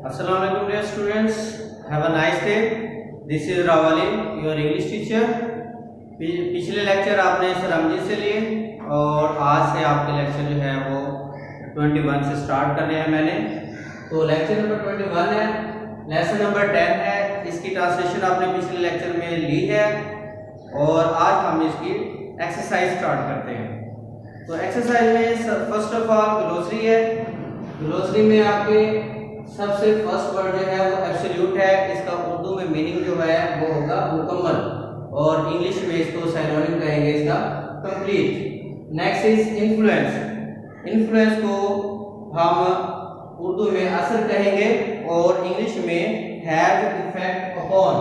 Assalamu alaikum dear students, have a nice day. This is Rawali, your English teacher. पिछले lecture आपने सरमजी से लिए और आज से आपके लेक्चर जो है वो 21 से स्टार्ट करने हैं मैंने। तो लेक्चर नंबर 21 है, लेसन नंबर 10 है। इसकी ट्रांसलेशन आपने पिछले लेक्चर में ली है और आज हम इसकी एक्सरसाइज स्टार्ट करते हैं। तो एक्सरसाइज में फर्स्ट ऑफ ऑल ग्लोसरी है। ग्लोसरी में आपके सबसे फर्स्ट वर्ड जो है वो एब्सोल्यूट है। इसका उर्दू में मीनिंग जो है वो होगा मुकम्मल और इंग्लिश में इसको सिनोनिम कहेंगे इसका complete. Next is influence. Influence को हम उर्दू में असर कहेंगे और इंग्लिश में have effect upon.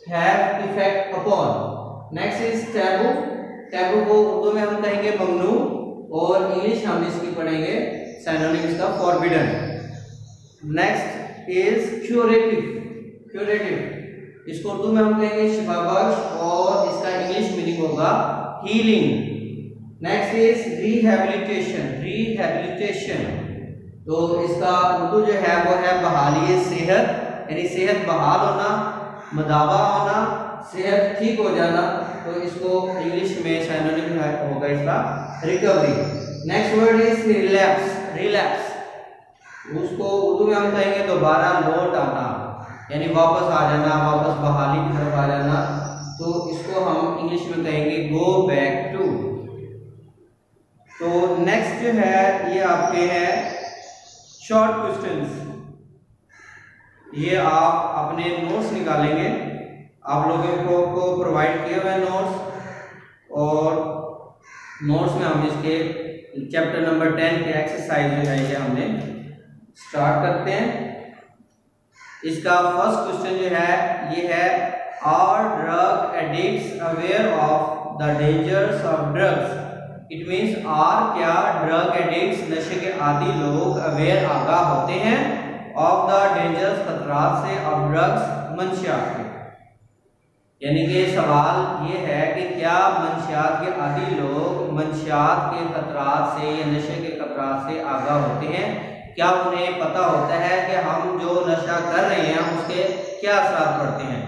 Have effect upon. Next is taboo. Taboo को उर्दू में हम कहेंगे ममनू और इंग्लिश हम इसकी पढ़ेंगे सिनोनिम इसका forbidden. Next is curative. Curative इसको उर्दू में हम कहेंगे शिफाबख्श और इसका इंग्लिश मीनिंग होगा healing. Next is rehabilitation. Rehabilitation तो इसका उर्दू जो है वो है बहाली सेहत, यानी सेहत बहाल होना, मदावा होना, सेहत ठीक हो जाना। तो इसको इंग्लिश में सिनोनिम होगा इसका recovery. Next word is relapse. Relapse उसको उर्दू में हम कहेंगे दोबारा लौट आना, यानी वापस आ जाना, वापस बहाली की तरफ आ जाना। तो इसको हम इंग्लिश में कहेंगे गो बैक टू। तो नेक्स्ट जो है ये आपके हैं शॉर्ट क्वेश्चंस। ये आप अपने नोट्स निकालेंगे, आप लोगों को प्रोवाइड किए हुए नोट्स और नोट्स में हम इसके चैप्टर नंबर 10 के एक्सरसाइज जो है ये हमने स्टार्ट करते हैं। इसका फर्स्ट क्वेश्चन जो है ये है, are drug addicts aware of the dangers of drugs. It means are क्या ड्रग एडिक्ट्स नशे के आदी लोग अवेयर आगाह होते हैं ऑफ द डेंजर्स खतरात से ऑफ ड्रग्स मंशियात के। यानी कि सवाल ये है कि क्या मंशियात के आदी लोग मंशियात के खतरात से या नशे के खतरात से आगाह होते हैं? क्या उन्हें पता होता है कि हम जो नशा कर रहे हैं उसके क्या असर पड़ते हैं?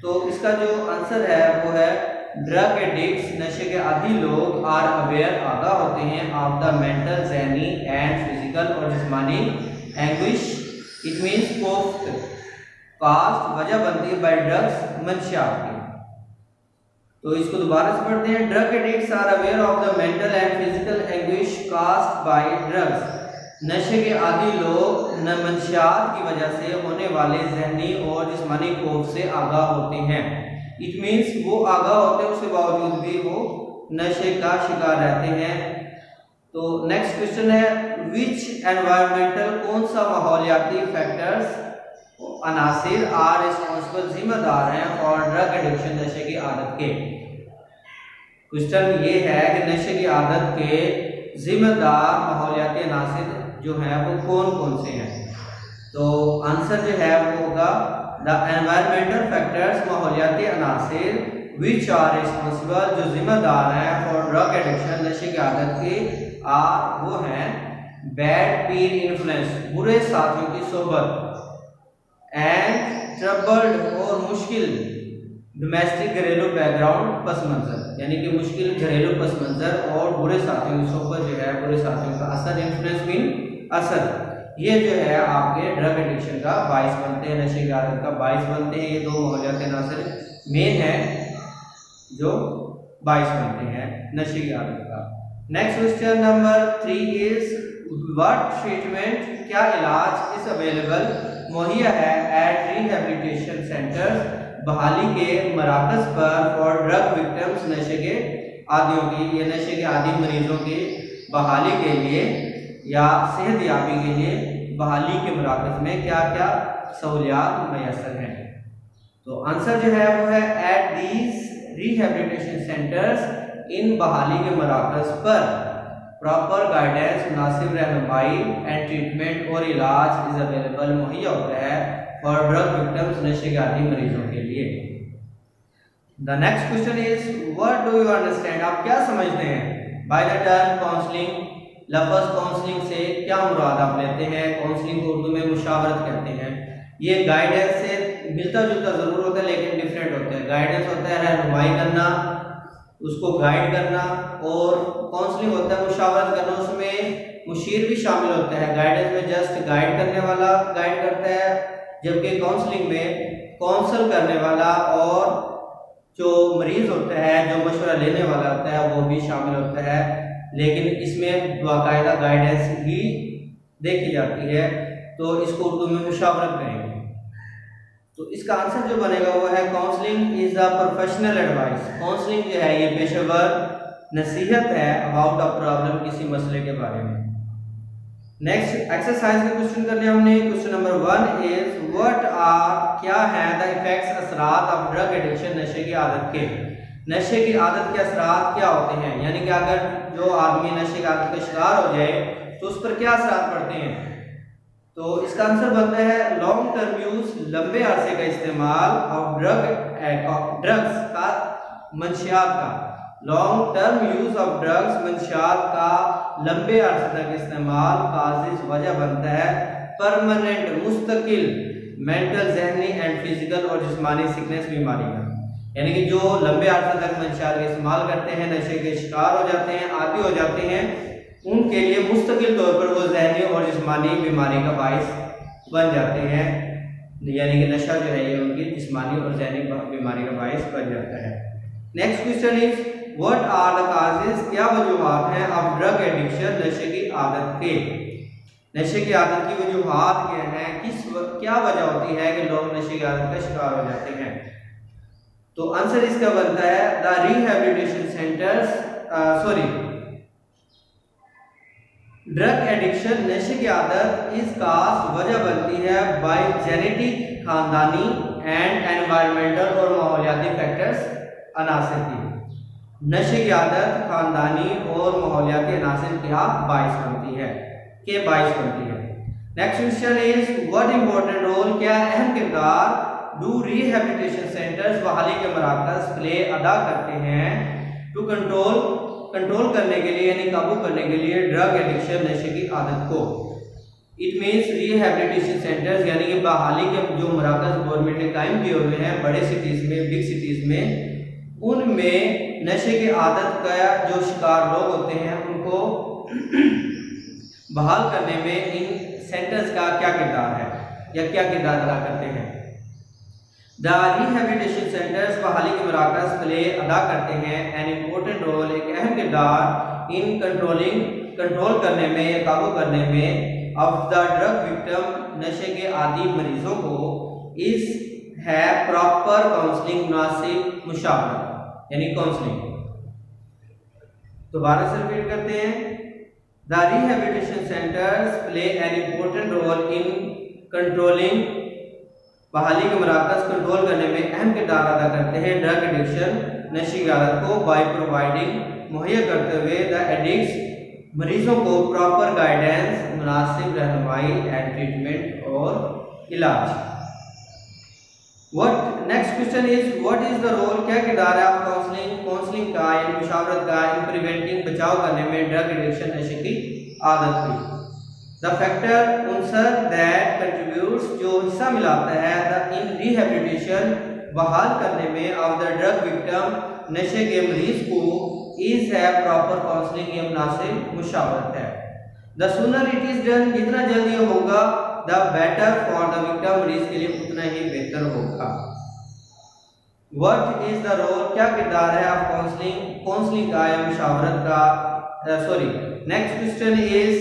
तो इसका जो आंसर है वो है ड्रग एडिक्ट्स नशे के आदी लोग आर अवेयर आगाह होते हैं ऑफ द मेंटल, ज़हनी एंड फिजिकल और जिस्मानी एंग्विश। इट मींस कास्ट वजह बनती है बाय ड्रग्स मंशियात की। तो इसको दोबारा से पढ़ते हैं। Drug addicts are aware of the mental and physical anguish caused by drugs. नशे के आदी लोग मंशियात की वजह से होने वाले जहनी और जिस्मानी खौफ से आगाह होते हैं। इट मींस वो आगाह होते हैं, उसके बावजूद भी वो नशे का शिकार रहते हैं। तो नेक्स्ट क्वेश्चन है, विच एनवायरमेंटल कौन सा माहौलियाती फैक्टर्स अनासिर आर रिस्पॉन्सिबल जिम्मेदार हैं और ड्रग एडिक्शन नशे की आदत के। क्वेश्चन ये है कि नशे की आदत के जिम्मेदार माहौलियाती अनासिर जो हैं वो कौन कौन से हैं? तो आंसर जो है वो होगा द एनवायरमेंटल फैक्टर्स माहौलियाती अनासिर विच आर रिस्पॉन्सिबल जो जिम्मेदार हैं फॉर ड्रग एडिक्शन नशे की आदत के आर वो हैं बैड पीर इन्फ्लुएंस बुरे साथियों की सोहबत एंड ट्रबल्ड और मुश्किल डोमेस्टिक घरेलू बैकग्राउंड पस मंजर, यानी कि मुश्किल घरेलू पस मंजर और बुरे साथियों की सोहबत जो है बुरे साथियों का असर। इन्फ्लुएंस मीन असर। ये जो है आपके ड्रग एडिक्शन का बाइस बनते हैं, नशे की आदत का बाइस बनते हैं। ये दो माहौलियाती अनासिर मेन है जो बाइस बनते हैं नशे की आदत का। Next question number 3 is what treatment क्या इलाज इज अवेलेबल मुहैया है एट रिहैबिलिटेशन सेंटर्स बहाली के मराकज पर फॉर ड्रग विक्टिम्स नशे के आदियों की या नशे के आदी मरीजों की बहाली के लिए या सेहत याबी के लिए बहाली के मराकज में क्या क्या सहूलियात मैसर हैं? तो आंसर जो है वो है एट दीज रिहैबिलिटेशन सेंटर्स इन बहाली के मराकज पर प्रॉपर गाइडेंस मुनासिब रहनुमाई एंड ट्रीटमेंट और इलाज इज अवेलेबल मुहैया होता है फॉर ड्रग विक्टिम्स नशे के आदी मरीजों के लिए। The next question is what do you understand, आप क्या समझते हैं बाय द टर्म काउंसलिंग लफ्ज़ काउंसलिंग से क्या मुराद आप लेते हैं? काउंसलिंग को उर्दू में मुशावरत कहते हैं। ये गाइडेंस से मिलता जुलता ज़रूर होता है लेकिन डिफरेंट होता है। गाइडेंस होता है रहनुमाई करना, उसको गाइड करना, और काउंसलिंग होता है मुशावरत करना, उसमें मुशीर भी शामिल होता है। गाइडेंस में जस्ट गाइड करने वाला गाइड करता है, जबकि काउंसलिंग में काउंसल करने वाला और जो मरीज होता है, जो मशवरा लेने वाला होता है, वो भी शामिल होता है। लेकिन इसमें बाकायदा गाइडेंस ही देखी जाती है, तो इसको उर्दू में मुशावरत कहेंगे। तो इसका आंसर जो बनेगा वो है counselling is a professional advice. Counselling जो है ये पेशेवर नसीहत है अबाउट अ प्रॉब्लम, किसी मसले के बारे में। नेक्स्ट एक्सरसाइज के क्वेश्चन करने हमने। Question number 1 is what are, क्या है द इफेक्ट्स, असरात ऑफ ड्रग एडिक्शन, नशे की आदत के। नशे की आदत के असरात क्या होते हैं, यानी कि अगर जो आदमी नशे की आदत का शिकार हो जाए तो उस पर क्या असरात पड़ते हैं। तो इसका आंसर बनता है लॉन्ग टर्म यूज, लंबे अरसे का इस्तेमाल ऑफ ड्रग्स का, मंशियात का। Long term use of drugs, मंशियात का लंबे अरसे तक इस्तेमाल काजिज वजह बनता है परमानेंट, मुस्तकिल मेंटल, जहनी एंड फिजिकल और जिस्मानी सिकनेस, बीमारी का। यानी कि जो लंबे अरसे तक मंशियात का इस्तेमाल करते हैं, नशे के शिकार हो जाते हैं, आदी हो जाते हैं, उनके लिए मुस्तकिल तौर पर वो जहनी और जिस्मानी बीमारी का बाइस बन जाते हैं। यानी कि नशा जो है ये उनकी जिस्मानी और जहनी बीमारी का बाइस बन जाता है। Next question is what are the causes, क्या वजूहात हैं ऑफ ड्रग एडिक्शन, नशे की आदत के। नशे की आदत की वजूहात क्या हैं, क्या वजह होती है कि लोग नशे की आदत का शिकार हो जाते हैं। तो आंसर इसका बनता है the rehabilitation centres, drug addiction, नशे की आदत इसका वजह बनती है बाय जेनेटिक, खानदानी एंड एनवायरमेंटल और माहौलियाती फैक्टर्स, अनासिर की। नशे की आदत खानदानी और माहौलियाती अनासिर क्या बाइस बनती है, के बाइस बनती है। Next question is what important role, क्या अहम किरदार डू रिहैबिलिटेशन सेंटर्स, बहाली के मराकज प्ले अदा करते हैं टू कंट्रोल करने के लिए, यानी काबू करने के लिए ड्रग एडिक्शन, नशे की आदत को। इट मीन्स रिहैबिलिटेशन सेंटर्स, यानी कि बहाली के जो मराकज गवर्नमेंट ने कायम किए हुए हैं बड़े सिटीज में, बिग सिटीज में, उनमें नशे की आदत का जो शिकार लोग होते हैं उनको बहाल करने में इन सेंटर्स का क्या किरदार है या क्या किरदार अदा करते हैं। द रिहैबिलिटेशन सेंटर्स बहाली के मराकज प्ले अदा करते हैं एन इम्पोर्टेंट रोल, एक अहम किरदार इन कंट्रोल करने में या काबू करने में ऑफ द ड्रग विक्टिम, नशे के आदी मरीजों को, इस है प्रॉपर काउंसलिंग, मुनासिब मुशावरत, यानी काउंसलिंग। दोबारा से रिपीट करते हैं। The rehabilitation centres play an important role in controlling, बहाली के मराकज कंट्रोल करने में अहम किरदार अदा करते हैं ड्रग एडिक्शन, नशे की आदत को, बाय प्रोवाइडिंग, मुहैया करते हुए द एडिक्ट्स, मरीजों को प्रॉपर गाइडेंस, मुनासिब रहनुमाई एंड ट्रीटमेंट और इलाज। Next question is what is the role, क्या किरदार है ऑफ काउंसलिंग का, यानी मुशावरत का, इन प्रिवेंटिंग, बचाव करने में ड्रग एडिक्शन, नशे की आदत की। द फैक्टर, उनसर दैट कंट्रीब्यूट्स, जो हिस्सा मिलाता है द इन रिहैबिलिटेशन, बहाल करने में ऑफ द ड्रग विक्टिम, नशे के मरीज को, इज है प्रॉपर काउंसलिंग, ये मुनासिब मुशावरत है। The sooner it is done, जितना जल्दी होगा the better for the victim, मरीज के लिए उतना ही बेहतर होगा। व्हाट इज द रोल, क्या किरदार है ऑफ काउंसलिंग का या मुशावरत का, next question is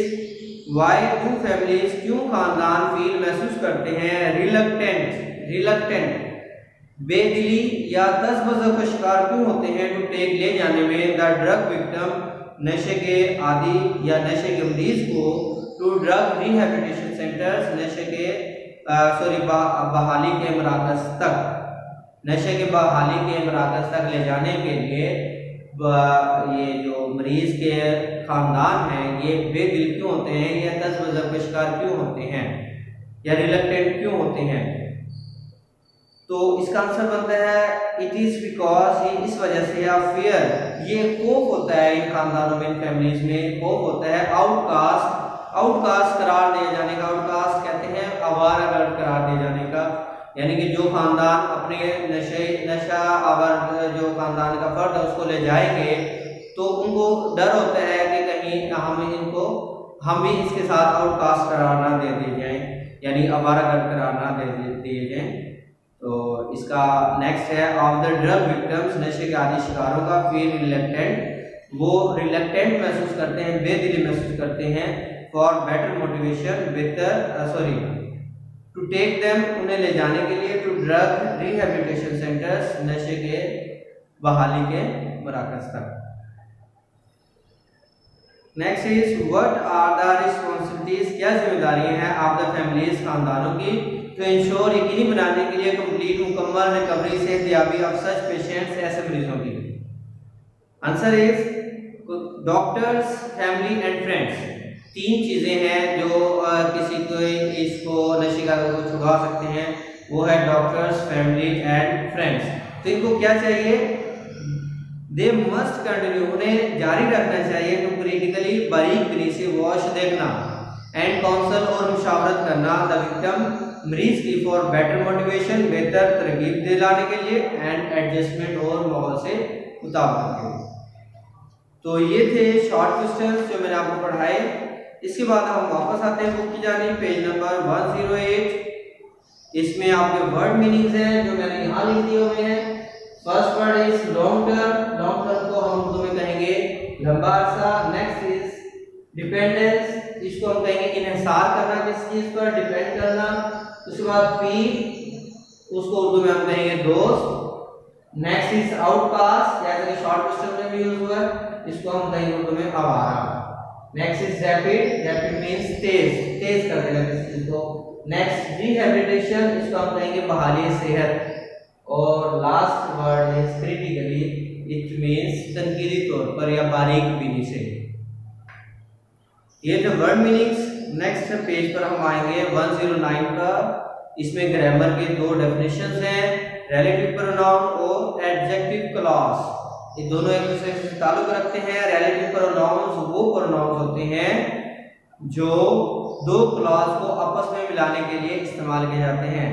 why do families, क्यों खानदान फील महसूस करते हैं रिलक्टेंट, बेदिली या तसबज़ का शिकार क्यों होते हैं टू टेक, ले जाने में द ड्रग विक्टिम, नशे के आदी या नशे के मरीज को, टू ड्रग रिहैबिलिटेशन सेंटर्स, नशे के बहाली के मराकज तक, नशे के बहाली के मराकज तक ले जाने के लिए ये जो मरीज के खानदान हैं ये बेदिल क्यों होते हैं, या तसबज़ का शिकार क्यों होते हैं, या रिलक्टेंट क्यों होते हैं। तो इसका आंसर बनता है इट इज बिकॉज, ये इस वजह से, या फियर, ये खौफ होता है इन खानदानों में, इन फैमिलीज में खौफ होता है आउटकास्ट, आउटकास्ट करार दिए जाने का। आउटकास्ट कहते हैं आवारागर्द करार दिए जाने का, यानी कि जो खानदान अपने नशा आवर जो खानदान का फर्द है उसको ले जाएंगे तो उनको डर होता है कि कहीं हम भी इसके साथ आउटकास्ट करार ना दे दिए जाए, यानी आवारागर्द करार ना दे दिए जाए। तो इसका नेक्स्ट है ऑफ द ड्रग विक्टिम्स, नशे के आदि शिकारों का फील रिलेक्टेंट, वो रिलेक्टेंट महसूस करते हैं, बेदिली महसूस करते हैं, फॉर बेटर मोटिवेशन, बेहतर टू टेक देम, उन्हें ले जाने के लिए, टू ड्रग रिहेबिलिटेशन सेंटर्स, नशे के बहाली के मराकज तक। Next is what are the responsibilities, क्या जिम्मेदारियां हैं ऑफ द फैमिलीज, खानदानों की, टू इंश्योर, यकीनी बनाने के लिए, कंप्लीट मुकम्मल रिकवरी, सेहतयाबी ऑफ सच पेशेंट्स, ऐसे मरीजों की। Answer is doctors, family and friends. तीन चीजें हैं जो किसी को इसको नशे का को छुड़ा सकते हैं, वो है डॉक्टर्स, फैमिली एंड फ्रेंड्स। तो इनको क्या चाहिए, दे मस्ट कंटिन्यू, उन्हें जारी रखना चाहिए, टू क्रिटिकली, बारीक बनी से वॉच देखना, एंड काउंसल और मुशावरत करना, द विक्टिम, मरीज की, फॉर बेटर मोटिवेशन, बेहतर तरकीब दिलाने के लिए, एंड एडजस्टमेंट और माहौल से मुताबिक के लिए। तो ये थे शॉर्ट क्वेश्चंस जो मैंने आपको पढ़ाए। इसके बाद हम वापस आते हैं बुक की जानिब, पेज नंबर 108। इसमें आपके वर्ड मीनिंग्स हैं जो मैंने यहाँ लिख दिए हुए हैं। First word is long term, long term को हम उर्दू में कहेंगे लंबा अरसा। नेक्स्ट इज डिपेंडेंस, इसको हम कहेंगे इन्हिसार करना, किस चीज पर, डिपेंड करना। उसके बाद पी, उसको उर्दू में हम कहेंगे दोस्त। नेक्स्ट इज आउटकास्ट, जैसे कि शॉर्ट क्वेश्चन में भी यूज हुआ है, इसको हम कहेंगे उर्दू में आवारा। Next is rapid, rapid means तेज, तेज कर देना किसी चीज को। नेक्स्ट रिहैबिलिटेशन, इसको हम कहेंगे बहाली सेहत। और last word is critically, it means तनकीदी तौर पर या बारीक बीनी से। ये जो वर्ड मीनिंग्स। नेक्स्ट पेज पर हम आएंगे 109 पर। इसमें ग्रामर के दो डेफिनेशंस हैं, रिलेटिव प्रोनाउन और एडजेक्टिव क्लॉज। ये दोनों एक दूसरे से ताल्लुक रखते हैं। रिलेटिव प्रोनाउंस वो प्रोनाउंस होते हैं जो दो क्लॉज को आपस में मिलाने के लिए इस्तेमाल किए जाते हैं।